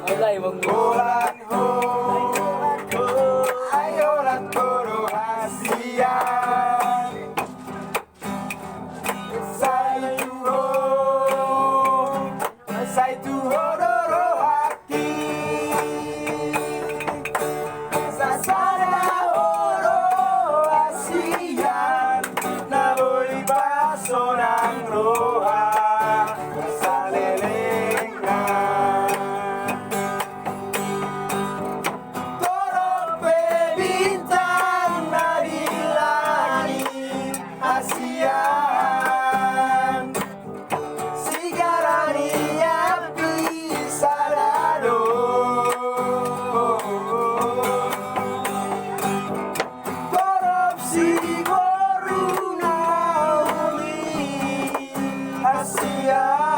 Mulai mong Bulan ho, ayolah toro hasian. Sai tu hororo haki. Sasana horo hasian. Na boy baso ng roha sa lelenga. Toro pe bintang na di langit hasian. Sigaraninya pisarado. Korupsi goruna umi hasian.